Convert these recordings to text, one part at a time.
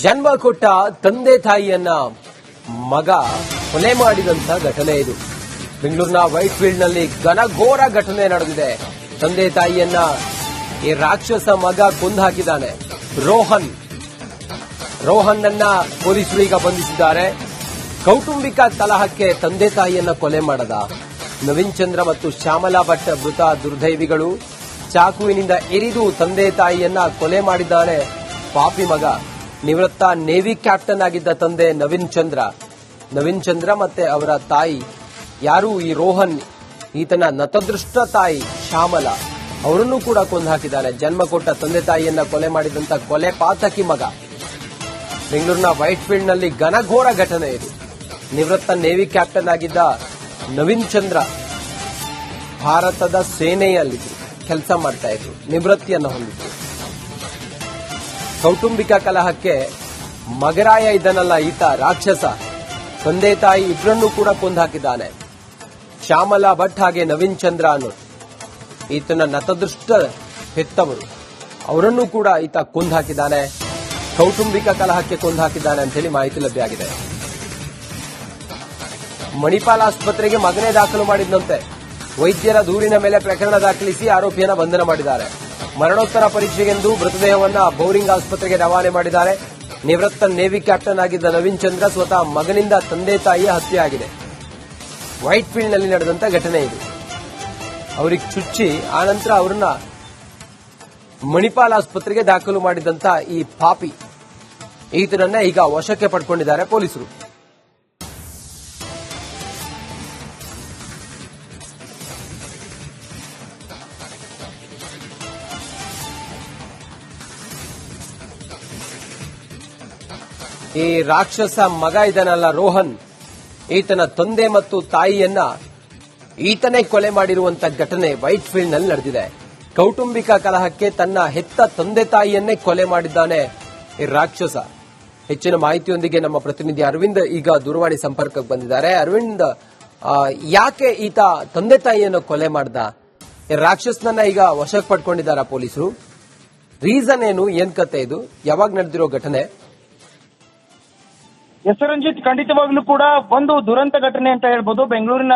ಜನ್ಮ ಕೊಟ್ಟ ತಂದೆ ತಾಯಿಯನ್ನ ಮಗ ಕೊಲೆ ಮಾಡಿದಂತ ಘಟನೆ ಇದು. ಬೆಂಗಳೂರಿನ ವೈಟ್ ಫೀಲ್ಡ್ ನಲ್ಲಿ ಘನಘೋರ ಘಟನೆ ನಡೆದಿದೆ. ತಂದೆ ತಾಯಿಯನ್ನ ಈ ರಾಕ್ಷಸ ಮಗ ಕೊಂದು ಹಾಕಿದ್ದಾನೆ. ರೋಹನ್ ಅನ್ನ ಪೊಲೀಸರು ಈಗ ಬಂಧಿಸಿದ್ದಾರೆ. ಕೌಟುಂಬಿಕ ಕಲಹಕ್ಕೆ ತಂದೆ ತಾಯಿಯನ್ನ ಕೊಲೆ ಮಾಡದ ನವೀನ್ ಚಂದ್ರ ಮತ್ತು ಶ್ಯಾಮಲಾ ಭಟ್ ಮೃತ ದುರ್ದೈವಿಗಳು. ಚಾಕುವಿನಿಂದ ಇರಿದು ತಂದೆ ತಾಯಿಯನ್ನ ಕೊಲೆ ಮಾಡಿದ್ದಾನೆ ಪಾಪಿ ಮಗ. ನಿವೃತ್ತ ನೇವಿ ಕ್ಯಾಪ್ಟನ್ ಆಗಿದ್ದ ತಂದೆ ನವೀನ್ ಚಂದ್ರ ಮತ್ತೆ ಅವರ ತಾಯಿ ಯಾರು ಈ ರೋಹನ್, ಈತನ ನತದೃಷ್ಟ ತಾಯಿ ಶ್ಯಾಮಲಾ, ಅವರನ್ನು ಕೂಡ ಕೊಂದು ಹಾಕಿದ್ದಾರೆ. ಜನ್ಮ ಕೊಟ್ಟ ತಂದೆ ತಾಯಿಯನ್ನ ಕೊಲೆ ಮಾಡಿದಂತ ಕೊಲೆ ಪಾತಕಿ ಮಗ. ಬೆಂಗಳೂರಿನ ವೈಟ್ ಫೀಲ್ಡ್ ನಲ್ಲಿ ಘನಘೋರ ಘಟನೆ ಇದು. ನಿವೃತ್ತ ನೇವಿ ಕ್ಯಾಪ್ಟನ್ ಆಗಿದ್ದ ನವೀನ್ ಚಂದ್ರ ಭಾರತದ ಸೇನೆಯಲ್ಲಿ ಕೆಲಸ ಮಾಡ್ತಾ ಇದ್ರು, ನಿವೃತ್ತಿಯನ್ನು ಹೊಂದಿದ್ರು. ಕೌಟುಂಬಿಕ ಕಲಹಕ್ಕೆ ಮಗರಾಯ ಇದನ್ನಲ್ಲ ಈತ ರಾಕ್ಷಸ. ತಂದೆ ತಾಯಿ ಇಬ್ಬರನ್ನೂ ಕೂಡ ಕೊಂದು ಹಾಕಿದ್ದಾನೆ. ಶ್ಯಾಮಲಾ ಭಟ್ ಹಾಗೆ ನವೀನ್ ಚಂದ್ರ ಅನ್ನೋ ಈತನ ನತದೃಷ್ಟ ಹೆತ್ತವರು, ಅವರನ್ನು ಕೂಡ ಈತ ಕೊಂದು ಹಾಕಿದ್ದಾನೆ. ಕೌಟುಂಬಿಕ ಕಲಹಕ್ಕೆ ಕೊಂದು ಹಾಕಿದ್ದಾನೆ ಅಂತ ಹೇಳಿ ಮಾಹಿತಿ ಲಭ್ಯ ಆಗಿದೆ. ಮಣಿಪಾಲ್ ಆಸ್ಪತ್ರೆಗೆ ಮಗನೇ ದಾಖಲು ಮಾಡಿದಂತೆ ವೈದ್ಯರ ದೂರಿನ ಮೇಲೆ ಪ್ರಕರಣ ದಾಖಲಿಸಿ ಆರೋಪಿಯನ್ನ ಬಂಧನ ಮಾಡಿದ್ದಾರೆ. ಮರಣೋತ್ತರ ಪರೀಕ್ಷೆಗೆಂದು ಮೃತದೇಹವನ್ನ ಬೌರಿಂಗ್ ಆಸ್ಪತ್ರೆಗೆ ರವಾನೆ ಮಾಡಿದ್ದಾರೆ. ನಿವೃತ್ತ ನೇವಿ ಕ್ಯಾಪ್ಟನ್ ಆಗಿದ್ದ ನವೀನ್ ಚಂದ್ರ ಸ್ವತಃ ಮಗನಿಂದ ತಂದೆ ತಾಯಿಯ ಹತ್ಯೆ ಆಗಿದೆ. ವೈಟ್ ಫೀಲ್ಡ್ ನಲ್ಲಿ ನಡೆದಂತ ಘಟನೆ ಇದು. ಅವರಿಗೆ ಚುಚ್ಚಿ ಆನಂತರ ಅವರನ್ನ ಮಣಿಪಾಲ್ ಆಸ್ಪತ್ರೆಗೆ ದಾಖಲು ಮಾಡಿದಂತ ಈ ಪಾಪಿ ಈತನನ್ನ ಈಗ ವಶಕ್ಕೆ ಪಡ್ಕೊಂಡಿದ್ದಾರೆ ಪೊಲೀಸರು. ಈ ರಾಕ್ಷಸ ಮಗ ಇದನ್ನಲ್ಲ ರೋಹನ್, ಈತನ ತಂದೆ ಮತ್ತು ತಾಯಿಯನ್ನ ಈತನೇ ಕೊಲೆ ಮಾಡಿರುವಂತ ಘಟನೆ ವೈಟ್ ಫೀಲ್ಡ್ ನಲ್ಲಿ ನಡೆದಿದೆ. ಕೌಟುಂಬಿಕ ಕಲಹಕ್ಕೆ ತನ್ನ ಹೆತ್ತ ತಂದೆ ತಾಯಿಯನ್ನೇ ಕೊಲೆ ಮಾಡಿದ್ದಾನೆ ಈ ರಾಕ್ಷಸ. ಹೆಚ್ಚಿನ ಮಾಹಿತಿಯೊಂದಿಗೆ ನಮ್ಮ ಪ್ರತಿನಿಧಿ ಅರವಿಂದ್ ಈಗ ದೂರವಾಣಿ ಸಂಪರ್ಕಕ್ಕೆ ಬಂದಿದ್ದಾರೆ. ಅರವಿಂದ್, ಯಾಕೆ ಈತ ತಂದೆ ತಾಯಿಯನ್ನು ಕೊಲೆ ಮಾಡ್ದ? ಈ ರಾಕ್ಷಸನನ್ನ ಈಗ ವಶಕ್ಕೆ ಪಡ್ಕೊಂಡಿದ್ದಾರಾ ಪೊಲೀಸರು? ರೀಸನ್ ಏನು? ಏನ್ ಕತೆ ಇದು? ಯಾವಾಗ ನಡೆದಿರೋ ಘಟನೆ? ಎಸ್ ರಂಜಿತ್, ಖಂಡಿತವಾಗ್ಲೂ ಕೂಡ ಒಂದು ದುರಂತ ಘಟನೆ ಅಂತ ಹೇಳ್ಬೋದು. ಬೆಂಗಳೂರಿನ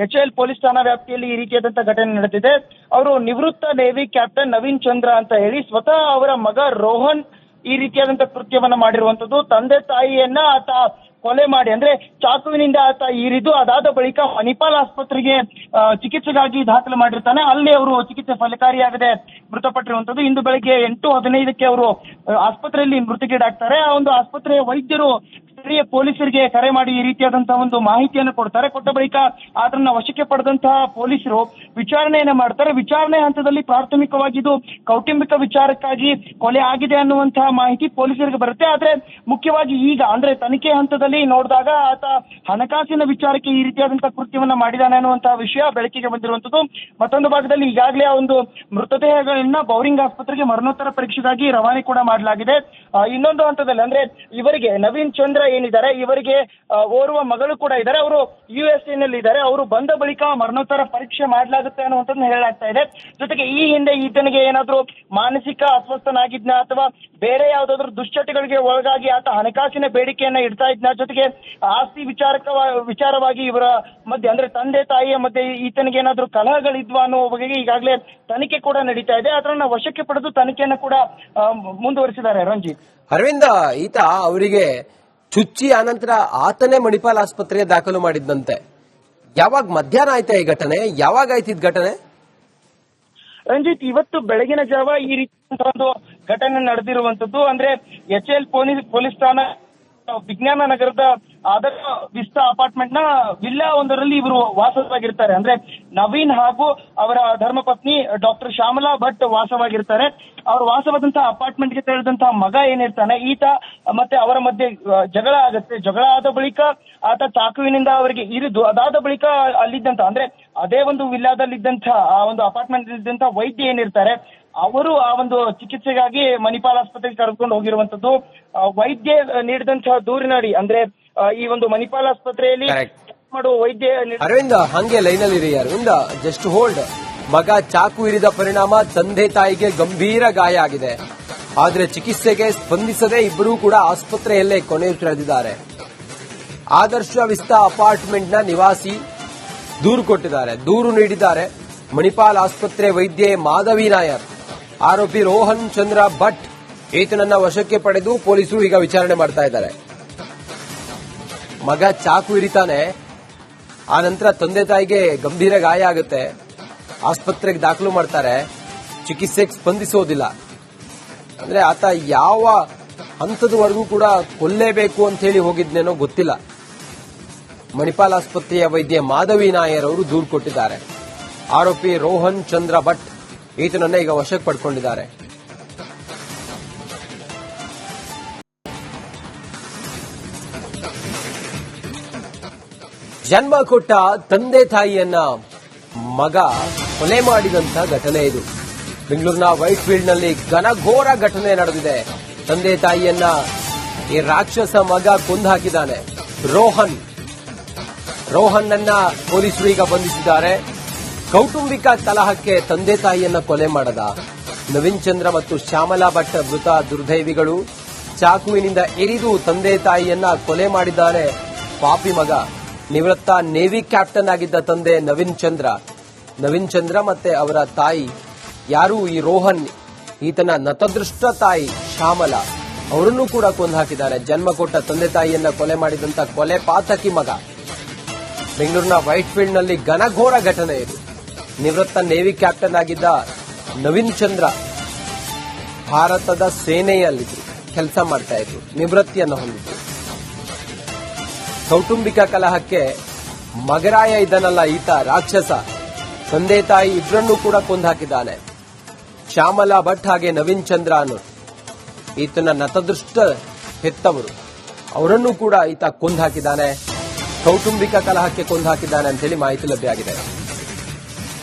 HL ಪೊಲೀಸ್ ಠಾಣಾ ವ್ಯಾಪ್ತಿಯಲ್ಲಿ ಈ ರೀತಿಯಾದಂತಹ ಘಟನೆ ನಡೆದಿದೆ. ಅವರು ನಿವೃತ್ತ ನೇವಿ ಕ್ಯಾಪ್ಟನ್ ನವೀನ್ ಚಂದ್ರ ಅಂತ ಹೇಳಿ ಸ್ವತಃ ಅವರ ಮಗ ರೋಹನ್ ಈ ರೀತಿಯಾದಂತಹ ಕೃತ್ಯವನ್ನ ಮಾಡಿರುವಂತದ್ದು. ತಂದೆ ತಾಯಿಯನ್ನ ಆತ ಕೊಲೆ ಮಾಡಿ, ಅಂದ್ರೆ ಚಾಕುವಿನಿಂದ ಆತ ಇರಿದು ಅದಾದ ಬಳಿಕ ಮಣಿಪಾಲ್ ಆಸ್ಪತ್ರೆಗೆ ಚಿಕಿತ್ಸೆಗಾಗಿ ದಾಖಲು ಮಾಡಿರ್ತಾನೆ. ಅಲ್ಲಿ ಅವರು ಚಿಕಿತ್ಸೆ ಫಲಕಾರಿಯಾಗದೆ ಮೃತಪಟ್ಟಿರುವಂತದ್ದು. ಇಂದು ಬೆಳಗ್ಗೆ 8:15ಕ್ಕೆ ಅವರು ಆಸ್ಪತ್ರೆಯಲ್ಲಿ ಮೃತಗೀಡಾಗ್ತಾರೆ. ಆ ಒಂದು ಆಸ್ಪತ್ರೆಯ ವೈದ್ಯರು ಸ್ಥಳೀಯ ಪೊಲೀಸರಿಗೆ ಕರೆ ಮಾಡಿ ಈ ರೀತಿಯಾದಂತಹ ಒಂದು ಮಾಹಿತಿಯನ್ನು ಕೊಡ್ತಾರೆ. ಕೊಟ್ಟ ಬಳಿಕ ಅದನ್ನ ವಶಕ್ಕೆ ಪಡೆದಂತಹ ಪೊಲೀಸರು ವಿಚಾರಣೆಯನ್ನ ಮಾಡ್ತಾರೆ. ವಿಚಾರಣೆ ಹಂತದಲ್ಲಿ ಪ್ರಾಥಮಿಕವಾಗಿ ಇದು ಕೌಟುಂಬಿಕ ವಿಚಾರಕ್ಕಾಗಿ ಕೊಲೆ ಆಗಿದೆ ಅನ್ನುವಂತಹ ಮಾಹಿತಿ ಪೊಲೀಸರಿಗೆ ಬರುತ್ತೆ. ಆದ್ರೆ ಮುಖ್ಯವಾಗಿ ಈಗ ಅಂದ್ರೆ ತನಿಖೆ ಹಂತದಲ್ಲಿ ನೋಡಿದಾಗ ಆತ ಹಣಕಾಸಿನ ವಿಚಾರಕ್ಕೆ ಈ ರೀತಿಯಾದಂತಹ ಕೃತ್ಯವನ್ನ ಮಾಡಿದಾನೆ ಅನ್ನುವಂತಹ ವಿಷಯ ಬೆಳಕಿಗೆ ಬಂದಿರುವಂತದ್ದು. ಮತ್ತೊಂದು ಭಾಗದಲ್ಲಿ ಈಗಾಗಲೇ ಆ ಒಂದು ಮೃತದೇಹಗಳನ್ನ ಬೌರಿಂಗ್ ಆಸ್ಪತ್ರೆಗೆ ಮರಣೋತ್ತರ ಪರೀಕ್ಷೆಗಾಗಿ ರವಾನೆ ಕೂಡ ಮಾಡಲಾಗಿದೆ. ಇನ್ನೊಂದು ಹಂತದಲ್ಲಿ ಅಂದ್ರೆ ಇವರಿಗೆ ನವೀನ್ ಚಂದ್ರ ಏನಿದ್ದಾರೆ, ಇವರಿಗೆ ಓರ್ವ ಮಗಳು ಕೂಡ ಇದ್ದಾರೆ. ಅವರು USA ನಲ್ಲಿ ಇದ್ದಾರೆ. ಅವರು ಬಂದ ಬಳಿಕ ಮರಣೋತ್ತರ ಪರೀಕ್ಷೆ ಮಾಡಲಾಗುತ್ತೆ ಅನ್ನುವಂಥದ್ದನ್ನ ಹೇಳಲಾಗ್ತಾ ಇದೆ. ಜೊತೆಗೆ ಈ ಹಿಂದೆ ಈತನಿಗೆ ಏನಾದ್ರೂ ಮಾನಸಿಕ ಅಸ್ವಸ್ಥನಾಗಿದ್ನ ಅಥವಾ ಬೇರೆ ಯಾವ್ದಾದ್ರು ದುಶ್ಚಟಗಳಿಗೆ ಒಳಗಾಗಿ ಆತ ಹಣಕಾಸಿನ ಬೇಡಿಕೆಯನ್ನ ಇಡ್ತಾ ಇದ್ನ, ಜೊತೆಗೆ ಆಸ್ತಿ ವಿಚಾರವಾಗಿ ಇವರ ಮಧ್ಯೆ ಅಂದ್ರೆ ತಂದೆ ತಾಯಿಯ ಮಧ್ಯೆ ಈತನಿಗೆ ಏನಾದ್ರೂ ಕಲಹಗಳಿದ್ವಾ ಅನ್ನೋ ಬಗೆಗೆ ಈಗಾಗಲೇ ತನಿಖೆ ಕೂಡ ನಡೀತಾ ಇದೆ. ಅದನ್ನ ವಶಕ್ಕೆ ಪಡೆದು ತನಿಖೆಯನ್ನ ಕೂಡ ಮುಂದುವರಿಸಿದ್ದಾರೆ. ರಂಜಿತ್, ಅರವಿಂದ, ಈತ ಅವರಿಗೆ ಚುಚ್ಚಿ ಆನಂತರ ಆತನೇ ಮಣಿಪಾಲ್ ಆಸ್ಪತ್ರೆಗೆ ದಾಖಲು ಮಾಡಿದ್ದಂತೆ. ಯಾವಾಗ ಮಧ್ಯಾಹ್ನ ಆಯ್ತಾ ಈ ಘಟನೆ? ಯಾವಾಗ ಆಯ್ತಿದ್ ಘಟನೆ? ರಂಜಿತ್, ಇವತ್ತು ಬೆಳಗಿನ ಜಾವ ಈ ರೀತಿ ಒಂದು ಘಟನೆ ನಡೆದಿರುವಂತದ್ದು. ಅಂದ್ರೆ HL ಪೊಲೀಸ್ ಠಾಣಾ ವಿಜ್ಞಾನ ನಗರದ ಆದರ್ಶ ವಿಸ್ತಾ ಅಪಾರ್ಟ್ಮೆಂಟ್ ನ ವಿಲ್ಲಾ ಒಂದರಲ್ಲಿ ಇವರು ವಾಸವಾಗಿರ್ತಾರೆ. ಅಂದ್ರೆ ನವೀನ್ ಹಾಗೂ ಅವರ ಧರ್ಮಪತ್ನಿ ಡಾಕ್ಟರ್ ಶ್ಯಾಮಲಾ ಭಟ್ ವಾಸವಾಗಿರ್ತಾರೆ. ಅವರು ವಾಸವಾದಂತಹ ಅಪಾರ್ಟ್ಮೆಂಟ್ ಗೆ ತೆರಳಿದಂತಹ ಮಗ ಏನಿರ್ತಾನೆ, ಈತ ಮತ್ತೆ ಅವರ ಮಧ್ಯೆ ಜಗಳ ಆಗುತ್ತೆ. ಜಗಳ ಆದ ಬಳಿಕ ಆತ ಚಾಕುವಿನಿಂದ ಅವರಿಗೆ ಇರಿದು ಅದಾದ ಬಳಿಕ ಅಲ್ಲಿದ್ದಂತ ಅಂದ್ರೆ ಅದೇ ಒಂದು ವಿಲ್ಲಾದಲ್ಲಿದ್ದಂತಹ ಆ ಒಂದು ಅಪಾರ್ಟ್ಮೆಂಟ್ ಇದ್ದಂತಹ ವೈದ್ಯ ಏನಿರ್ತಾರೆ, ಅವರು ಆ ಒಂದು ಚಿಕಿತ್ಸೆಗಾಗಿ ಮಣಿಪಾಲ್ ಆಸ್ಪತ್ರೆಗೆ ಕರೆದುಕೊಂಡು ಹೋಗಿರುವಂತದ್ದು. ವೈದ್ಯ ನೀಡಿದಂತಹ ದೂರಿನಡಿ ಅಂದ್ರೆ ಈ ಒಂದು ಮಣಿಪಾಲ್ ಆಸ್ಪತ್ರೆಯಲ್ಲಿ ಮಾಡುವ ವೈದ್ಯ ಅರವಿಂದ ಹಂಗೆ ಲೈನಲ್ಲಿ ಇರಿ. Aravind, just hold. ಮಗ ಚಾಕು ಇರಿದ ಪರಿಣಾಮ ತಂದೆ ತಾಯಿಗೆ ಗಂಭೀರ ಗಾಯ ಆಗಿದೆ. ಆದರೆ ಚಿಕಿತ್ಸೆಗೆ ಸ್ಪಂದಿಸದೆ ಇಬ್ಬರೂ ಕೂಡ ಆಸ್ಪತ್ರೆಯಲ್ಲೇ ಕೊನೆಯುಸಿರೆಳೆದಿದ್ದಾರೆ. ಆದರ್ಶ ವಿಸ್ತಾ ಅಪಾರ್ಟ್ಮೆಂಟ್ನ ನಿವಾಸಿ ದೂರು ನೀಡಿದ್ದಾರೆ. ಮಣಿಪಾಲ್ ಆಸ್ಪತ್ರೆ ವೈದ್ಯೆ ಮಾಧವಿ ನಾಯರ್, ಆರೋಪಿ ರೋಹನ್ ಚಂದ್ರ ಭಟ್ ಈತನನ್ನ ವಶಕ್ಕೆ ಪಡೆದು ಪೊಲೀಸರು ಈಗ ವಿಚಾರಣೆ ಮಾಡ್ತಾ ಇದ್ದಾರೆ. ಮಗ ಚಾಕು ಇರಿತಾನೆ, ಆ ನಂತರ ತಂದೆ ತಾಯಿಗೆ ಗಂಭೀರ ಗಾಯ ಆಗುತ್ತೆ, ಆಸ್ಪತ್ರೆಗೆ ದಾಖಲು ಮಾಡ್ತಾರೆ, ಚಿಕಿತ್ಸೆಗೆ ಸ್ಪಂದಿಸೋದಿಲ್ಲ. ಅಂದ್ರೆ ಆತ ಯಾವ ಹಂತದವರೆಗೂ ಕೂಡ ಕೊಲ್ಲೇಬೇಕು ಅಂತ ಹೇಳಿ ಹೋಗಿದ್ನೇನೋ ಗೊತ್ತಿಲ್ಲ. ಮಣಿಪಾಲ್ ಆಸ್ಪತ್ರೆಯ ವೈದ್ಯೆ ಮಾಧವಿ ನಾಯರ್ ಅವರು ದೂರು ಕೊಟ್ಟಿದ್ದಾರೆ. ಆರೋಪಿ ರೋಹನ್ ಚಂದ್ರ ಭಟ್ ಈತನನ್ನ ಈಗ ವಶಕ್ಕೆ ಪಡ್ಕೊಂಡಿದ್ದಾರೆ. ಜನ್ಮ ಕೊಟ್ಟ ತಂದೆ ತಾಯಿಯನ್ನ ಮಗ ಕೊಲೆ ಮಾಡಿದಂತ ಘಟನೆ ಇದು. ಬೆಂಗಳೂರಿನ ವೈಟ್ ಫೀಲ್ಡ್ನಲ್ಲಿ ಘನಘೋರ ಘಟನೆ ನಡೆದಿದೆ. ತಂದೆ ತಾಯಿಯನ್ನ ಈ ರಾಕ್ಷಸ ಮಗ ಕೊಂದು ಹಾಕಿದ್ದಾನೆ. ರೋಹನ್ ಅನ್ನ ಪೊಲೀಸರು ಈಗ ಬಂಧಿಸಿದ್ದಾರೆ. ಕೌಟುಂಬಿಕ ಕಲಹಕ್ಕೆ ತಂದೆ ತಾಯಿಯನ್ನ ಕೊಲೆ ಮಾಡದ ನವೀನ್ ಚಂದ್ರ ಮತ್ತು ಶ್ಯಾಮಲಾ ಭಟ್ ಮೃತ ದುರ್ದೈವಿಗಳು. ಚಾಕುವಿನಿಂದ ಇರಿದು ತಂದೆ ತಾಯಿಯನ್ನ ಕೊಲೆ ಮಾಡಿದ್ದಾರೆ ಪಾಪಿ ಮಗ. ನಿವೃತ್ತ ನೇವಿ ಕ್ಯಾಪ್ಟನ್ ಆಗಿದ್ದ ತಂದೆ ನವೀನ್ ಚಂದ್ರ ಮತ್ತೆ ಅವರ ತಾಯಿ ಯಾರು ಈ ರೋಹನ್, ಈತನ ನತದೃಷ್ಟ ತಾಯಿ ಶ್ಯಾಮಲಾ ಅವರನ್ನು ಕೂಡ ಕೊಂದು ಹಾಕಿದ್ದಾರೆ. ಜನ್ಮ ಕೊಟ್ಟ ತಂದೆ ತಾಯಿಯನ್ನ ಕೊಲೆ ಮಾಡಿದಂತ ಕೊಲೆ ಪಾತಕಿ ಮಗ. ಬೆಂಗಳೂರಿನ ವೈಟ್ ಫೀಲ್ಡ್ನಲ್ಲಿ ಘನಘೋರ ಘಟನೆ ಇದು. ನಿವೃತ್ತ ನೇವಿ ಕ್ಯಾಪ್ಟನ್ ಆಗಿದ್ದ ನವೀನ್ ಚಂದ್ರ ಭಾರತದ ಸೇನೆಯಲ್ಲಿದ್ರು, ಕೆಲಸ ಮಾಡ್ತಾ ಇದ್ರು, ನಿವೃತ್ತಿಯನ್ನು ಹೊಂದಿದ್ರು. ಕೌಟುಂಬಿಕ ಕಲಹಕ್ಕೆ ಮಗರಾಯ ಇದ್ದಾನಲ್ಲ ಈತ ರಾಕ್ಷಸ, ತಂದೆ ತಾಯಿ ಇಬ್ಬರನ್ನೂ ಕೂಡ ಕೊಂದು ಹಾಕಿದ್ದಾನೆ. ಶ್ಯಾಮಲಾ ಭಟ್ ಹಾಗೆ ನವೀನ್ ಚಂದ್ರ ಅನ್ನೋರು ಈತನ ನತದೃಷ್ಟ ಹೆತ್ತವರು, ಅವರನ್ನು ಕೂಡ ಈತ ಕೊಂದು ಹಾಕಿದ್ದಾನೆ. ಕೌಟುಂಬಿಕ ಕಲಹಕ್ಕೆ ಕೊಂದು ಹಾಕಿದ್ದಾನೆ ಅಂತ ಹೇಳಿ ಮಾಹಿತಿ ಲಭ್ಯ ಆಗಿದೆ.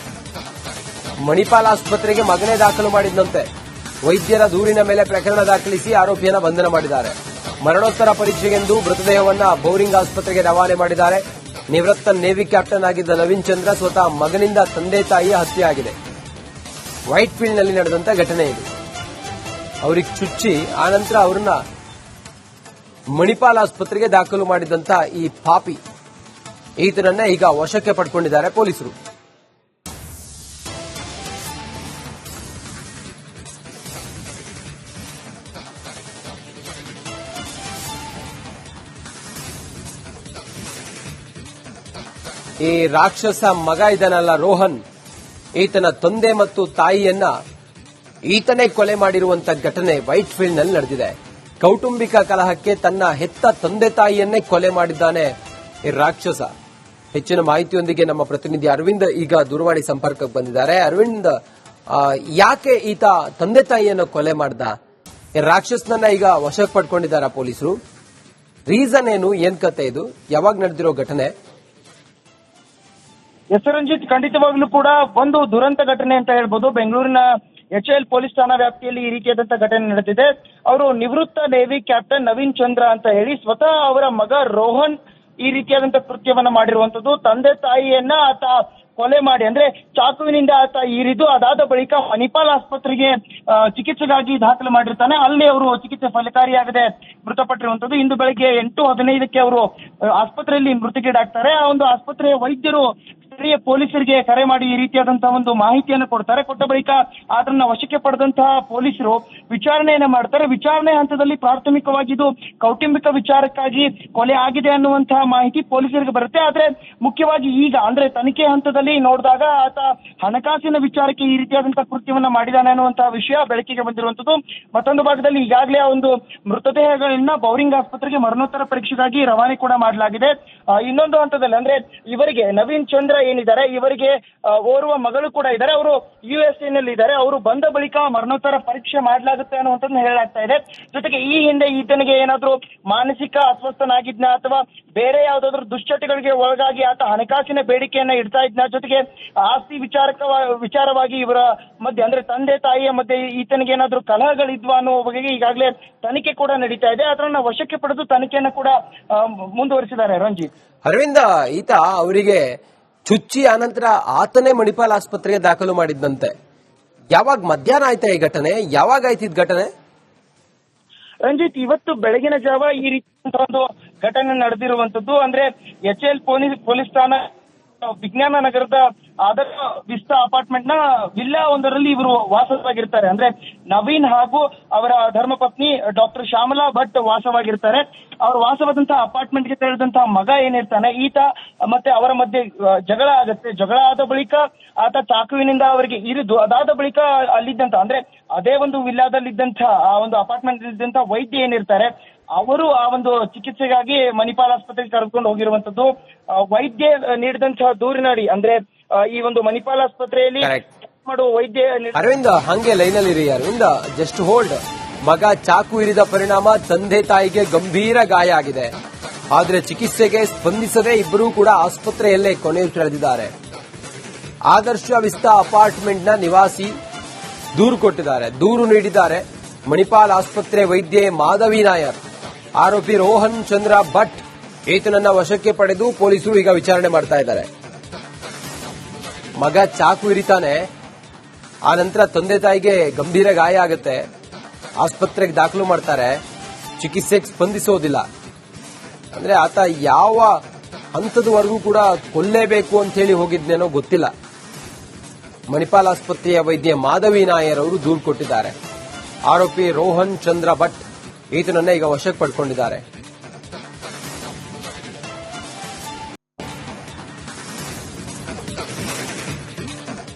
ಮಣಿಪಾಲ್ ಆಸ್ಪತ್ರೆಗೆ ಮಗನೇ ದಾಖಲು ಮಾಡಿದ್ದಂತೆ. ವೈದ್ಯರ ದೂರಿನ ಮೇಲೆ ಪ್ರಕರಣ ದಾಖಲಿಸಿ ಆರೋಪಿಯನ್ನ ಬಂಧನ ಮಾಡಿದ್ದಾರೆ. ಮರಣೋತ್ತರ ಪರೀಕ್ಷೆಗೆಂದು ಮೃತದೇಹವನ್ನ ಬೌರಿಂಗ್ ಆಸ್ಪತ್ರೆಗೆ ರವಾನೆ ಮಾಡಿದ್ದಾರೆ. ನಿವೃತ್ತ ನೇವಿ ಕ್ಯಾಪ್ಟನ್ ಆಗಿದ್ದ ನವೀನ್ ಚಂದ್ರ ಸ್ವತಃ ಮಗನಿಂದ ತಂದೆ ತಾಯಿಯ ಹತ್ಯೆ ಆಗಿದೆ. ವೈಟ್ ಫೀಲ್ಡ್ನಲ್ಲಿ ನಡೆದಂತ ಘಟನೆ ಇದು. ಅವರಿಗೆ ಚುಚ್ಚಿ ಆನಂತರ ಅವರನ್ನ ಮಣಿಪಾಲ್ ಆಸ್ಪತ್ರೆಗೆ ದಾಖಲು ಮಾಡಿದಂತ ಈ ಪಾಪಿ ಈತನನ್ನ ಈಗ ವಶಕ್ಕೆ ಪಡ್ಕೊಂಡಿದ್ದಾರೆ ಪೊಲೀಸರು. ಈ ರಾಕ್ಷಸ ಮಗ ಇದನ್ನಲ್ಲ ರೋಹನ್, ಈತನ ತಂದೆ ಮತ್ತು ತಾಯಿಯನ್ನ ಈತನೇ ಕೊಲೆ ಮಾಡಿರುವಂತ ಘಟನೆ ವೈಟ್ ಫೀಲ್ಡ್ನಲ್ಲಿ ನಡೆದಿದೆ. ಕೌಟುಂಬಿಕ ಕಲಹಕ್ಕೆ ತನ್ನ ಹೆತ್ತ ತಂದೆ ತಾಯಿಯನ್ನೇ ಕೊಲೆ ಮಾಡಿದ್ದಾನೆ ಈ ರಾಕ್ಷಸ. ಹೆಚ್ಚಿನ ಮಾಹಿತಿಯೊಂದಿಗೆ ನಮ್ಮ ಪ್ರತಿನಿಧಿ ಅರವಿಂದ್ ಈಗ ದೂರವಾಣಿ ಸಂಪರ್ಕಕ್ಕೆ ಬಂದಿದ್ದಾರೆ. ಅರವಿಂದ್, ಯಾಕೆ ಈತ ತಂದೆ ತಾಯಿಯನ್ನು ಕೊಲೆ ಮಾಡ್ದ? ಈ ರಾಕ್ಷಸನನ್ನ ಈಗ ವಶಕ್ಕೆ ಪಡ್ಕೊಂಡಿದ್ದಾರ ಪೊಲೀಸರು? ರೀಸನ್ ಏನು? ಏನ್ ಕತೆ ಇದು? ಯಾವಾಗ ನಡೆದಿರೋ ಘಟನೆ? ಎಸ್ ರಂಜಿತ್, ಖಂಡಿತವಾಗ್ಲೂ ಕೂಡ ಒಂದು ದುರಂತ ಘಟನೆ ಅಂತ ಹೇಳ್ಬೋದು. ಬೆಂಗಳೂರಿನ HL ಪೊಲೀಸ್ ಠಾಣಾ ವ್ಯಾಪ್ತಿಯಲ್ಲಿ ಈ ರೀತಿಯಾದಂತಹ ಘಟನೆ ನಡೆದಿದೆ. ಅವರು ನಿವೃತ್ತ ನೇವಿ ಕ್ಯಾಪ್ಟನ್ ನವೀನ್ ಚಂದ್ರ ಅಂತ ಹೇಳಿ ಸ್ವತಃ ಅವರ ಮಗ ರೋಹನ್ ಈ ರೀತಿಯಾದಂತಹ ಕೃತ್ಯವನ್ನ ಮಾಡಿರುವಂತದ್ದು. ತಂದೆ ತಾಯಿಯನ್ನ ಆತ ಕೊಲೆ ಮಾಡಿ, ಅಂದ್ರೆ ಚಾಕುವಿನಿಂದ ಆತ ಇರಿದು ಅದಾದ ಬಳಿಕ ಮಣಿಪಾಲ್ ಆಸ್ಪತ್ರೆಗೆ ಚಿಕಿತ್ಸೆಗಾಗಿ ದಾಖಲು ಮಾಡಿರ್ತಾನೆ. ಅಲ್ಲಿ ಅವರು ಚಿಕಿತ್ಸೆ ಫಲಕಾರಿಯಾಗದೆ ಮೃತಪಟ್ಟಿರುವಂತದ್ದು. ಇಂದು ಬೆಳಗ್ಗೆ 8:15 ಅವರು ಆಸ್ಪತ್ರೆಯಲ್ಲಿ ಮೃತಗೀಡಾಗ್ತಾರೆ. ಆ ಒಂದು ಆಸ್ಪತ್ರೆಯ ವೈದ್ಯರು ಸ್ಥಳೀಯ ಪೊಲೀಸರಿಗೆ ಕರೆ ಮಾಡಿ ಈ ರೀತಿಯಾದಂತಹ ಒಂದು ಮಾಹಿತಿಯನ್ನು ಕೊಡ್ತಾರೆ. ಕೊಟ್ಟ ಬಳಿಕ ಅದನ್ನ ವಶಕ್ಕೆ ಪಡೆದಂತಹ ಪೊಲೀಸರು ವಿಚಾರಣೆಯನ್ನ ಮಾಡ್ತಾರೆ. ವಿಚಾರಣೆ ಹಂತದಲ್ಲಿ ಪ್ರಾಥಮಿಕವಾಗಿ ಇದು ಕೌಟುಂಬಿಕ ವಿಚಾರಕ್ಕಾಗಿ ಕೊಲೆ ಆಗಿದೆ ಅನ್ನುವಂತಹ ಮಾಹಿತಿ ಪೊಲೀಸರಿಗೆ ಬರುತ್ತೆ. ಆದ್ರೆ ಮುಖ್ಯವಾಗಿ ಈಗ ಅಂದ್ರೆ ತನಿಖೆ ಹಂತದಲ್ಲಿ ನೋಡಿದಾಗ ಆತ ಹಣಕಾಸಿನ ವಿಚಾರಕ್ಕೆ ಈ ರೀತಿಯಾದಂತಹ ಕೃತ್ಯವನ್ನ ಮಾಡಿದಾನೆ ಅನ್ನುವಂತಹ ವಿಷಯ ಬೆಳಕಿಗೆ ಬಂದಿರುವಂತದ್ದು. ಮತ್ತೊಂದು ಭಾಗದಲ್ಲಿ ಈಗಾಗಲೇ ಒಂದು ಮೃತದೇಹಗಳನ್ನ ಬೌರಿಂಗ್ ಆಸ್ಪತ್ರೆಗೆ ಮರಣೋತ್ತರ ಪರೀಕ್ಷೆಗಾಗಿ ರವಾನೆ ಕೂಡ ಮಾಡಲಾಗಿದೆ. ಇನ್ನೊಂದು ಹಂತದಲ್ಲಿ ಅಂದ್ರೆ ಇವರಿಗೆ ನವೀನ್ ಚಂದ್ರ ಏನಿದ್ದಾರೆ, ಇವರಿಗೆ ಓರ್ವ ಮಗಳು ಕೂಡ ಇದ್ದಾರೆ. ಅವರು USA ನಲ್ಲಿ ಇದ್ದಾರೆ. ಅವರು ಬಂದ ಬಳಿಕ ಮರಣೋತ್ತರ ಪರೀಕ್ಷೆ ಮಾಡಲಾಗುತ್ತೆ ಅನ್ನುವಂಥದ್ದನ್ನ ಹೇಳಲಾಗ್ತಾ ಇದೆ. ಜೊತೆಗೆ ಈ ಹಿಂದೆ ಈತನಿಗೆ ಏನಾದ್ರೂ ಮಾನಸಿಕ ಅಸ್ವಸ್ಥನಾಗಿದ್ನ ಅಥವಾ ಬೇರೆ ಯಾವ್ದಾದ್ರು ದುಶ್ಚಟಗಳಿಗೆ ಒಳಗಾಗಿ ಆತ ಹಣಕಾಸಿನ ಬೇಡಿಕೆಯನ್ನ ಇಡ್ತಾ ಇದ್ನ, ಜೊತೆಗೆ ಆಸ್ತಿ ವಿಚಾರವಾಗಿ ಇವರ ಮಧ್ಯೆ ಅಂದ್ರೆ ತಂದೆ ತಾಯಿಯ ಮಧ್ಯೆ ಈತನಿಗೆ ಏನಾದ್ರೂ ಕಲಹಗಳಿದ್ವಾ ಅನ್ನೋ ಬಗೆಗೆ ಈಗಾಗಲೇ ತನಿಖೆ ಕೂಡ ನಡೀತಾ ಇದೆ. ಅದನ್ನ ವಶಕ್ಕೆ ಪಡೆದು ತನಿಖೆಯನ್ನು ಕೂಡ ಮುಂದುವರಿಸಿದ್ದಾರೆ. ರಂಜಿತ್, ಅರವಿಂದ, ಈತ ಅವರಿಗೆ ಚುಚ್ಚಿ ಆನಂತರ ಆತನೇ ಮಣಿಪಾಲ್ ಆಸ್ಪತ್ರೆಗೆ ದಾಖಲು ಮಾಡಿದ್ದಂತೆ. ಯಾವಾಗ ಮಧ್ಯಾಹ್ನ ಆಯ್ತಾ ಈ ಘಟನೆ? ಯಾವಾಗ ಆಯ್ತಿದ್ ಘಟನೆ? ರಂಜಿತ್, ಇವತ್ತು ಬೆಳಗಿನ ಜಾವ ಈ ರೀತಿಯ ಒಂದು ಘಟನೆ ನಡೆದಿರುವಂತದ್ದು. ಅಂದ್ರೆ HL ಪೊಲೀಸ್ ಠಾಣಾ ವಿಜ್ಞಾನ ನಗರದ ಆದರ್ಶ ವಿಸ್ತಾ ಅಪಾರ್ಟ್ಮೆಂಟ್ ನ ವಿಲ್ಲಾ ಒಂದರಲ್ಲಿ ಇವರು ವಾಸವಾಗಿರ್ತಾರೆ. ಅಂದ್ರೆ ನವೀನ್ ಹಾಗೂ ಅವರ ಧರ್ಮಪತ್ನಿ ಡಾಕ್ಟರ್ ಶ್ಯಾಮಲಾ ಭಟ್ ವಾಸವಾಗಿರ್ತಾರೆ. ಅವರು ವಾಸವಾದಂತಹ ಅಪಾರ್ಟ್ಮೆಂಟ್ ಗೆ ತೆರಳಿದಂತಹ ಮಗ ಏನಿರ್ತಾನೆ, ಈತ ಮತ್ತೆ ಅವರ ಮಧ್ಯೆ ಜಗಳ ಆಗುತ್ತೆ. ಜಗಳ ಆದ ಬಳಿಕ ಆತ ಚಾಕುವಿನಿಂದ ಅವರಿಗೆ ಇರಿದು, ಅದಾದ ಬಳಿಕ ಅಲ್ಲಿದ್ದಂತ ಅಂದ್ರೆ ಅದೇ ಒಂದು ವಿಲ್ಲಾದಲ್ಲಿದ್ದಂತ ಆ ಒಂದು ಅಪಾರ್ಟ್ಮೆಂಟ್ ಇದ್ದಂತ ವೈದ್ಯ ಏನಿರ್ತಾರೆ, ಅವರು ಆ ಒಂದು ಚಿಕಿತ್ಸೆಗಾಗಿ ಮಣಿಪಾಲ್ ಆಸ್ಪತ್ರೆಗೆ ಕರೆದುಕೊಂಡು ಹೋಗಿರುವಂತದ್ದು. ವೈದ್ಯ ನೀಡಿದಂತಹ ದೂರಿನಡಿ ಅಂದ್ರೆ ಈ ಒಂದು ಮಣಿಪಾಲ್ ಆಸ್ಪತ್ರೆಯಲ್ಲಿ ಮಾಡುವ ವೈದ್ಯ ಅರವಿಂದ ಹಂಗೆ ಲೈನಲ್ಲಿ ಇರಿ. Aravind just hold. ಮಗ ಚಾಕು ಇರಿದ ಪರಿಣಾಮ ತಂದೆ ತಾಯಿಗೆ ಗಂಭೀರ ಗಾಯ ಆಗಿದೆ. ಆದ್ರೆ ಚಿಕಿತ್ಸೆಗೆ ಸ್ಪಂದಿಸದೆ ಇಬ್ಬರೂ ಕೂಡ ಆಸ್ಪತ್ರೆಯಲ್ಲೇ ಕೊನೆಯುಸಿರೆಳೆದಿದ್ದಾರೆ. ಆದರ್ಶ ವಿಸ್ತಾ ಅಪಾರ್ಟ್ಮೆಂಟ್ನ ನಿವಾಸಿ ದೂರು ನೀಡಿದ್ದಾರೆ. ಮಣಿಪಾಲ್ ಆಸ್ಪತ್ರೆ ವೈದ್ಯೆ ಮಾಧವಿ ನಾಯರ್, ಆರೋಪಿ ರೋಹನ್ ಚಂದ್ರ ಭಟ್ ಈತನನ್ನ ವಶಕ್ಕೆ ಪಡೆದು ಪೊಲೀಸರು ಈಗ ವಿಚಾರಣೆ ಮಾಡ್ತಾ ಇದ್ದಾರೆ. ಮಗ ಚಾಕು ಇರಿತಾನೆ, ಆ ನಂತರ ತಂದೆ ತಾಯಿಗೆ ಗಂಭೀರ ಗಾಯ ಆಗುತ್ತೆ, ಆಸ್ಪತ್ರೆಗೆ ದಾಖಲು ಮಾಡ್ತಾರೆ, ಚಿಕಿತ್ಸೆಗೆ ಸ್ಪಂದಿಸೋದಿಲ್ಲ. ಅಂದ್ರೆ ಆತ ಯಾವ ಹಂತದವರೆಗೂ ಕೂಡ ಕೊಲ್ಲೇಬೇಕು ಅಂತ ಹೇಳಿ ಹೋಗಿದ್ನೇನೋ ಗೊತ್ತಿಲ್ಲ. ಮಣಿಪಾಲ್ ಆಸ್ಪತ್ರೆಯ ವೈದ್ಯ ಮಾಧವಿ ನಾಯರ್ ಅವರು ದೂರು ಕೊಟ್ಟಿದ್ದಾರೆ. ಆರೋಪಿ ರೋಹನ್ ಚಂದ್ರ ಭಟ್ ಈತನನ್ನ ಈಗ ವಶಕ್ಕೆ ಪಡ್ಕೊಂಡಿದ್ದಾರೆ.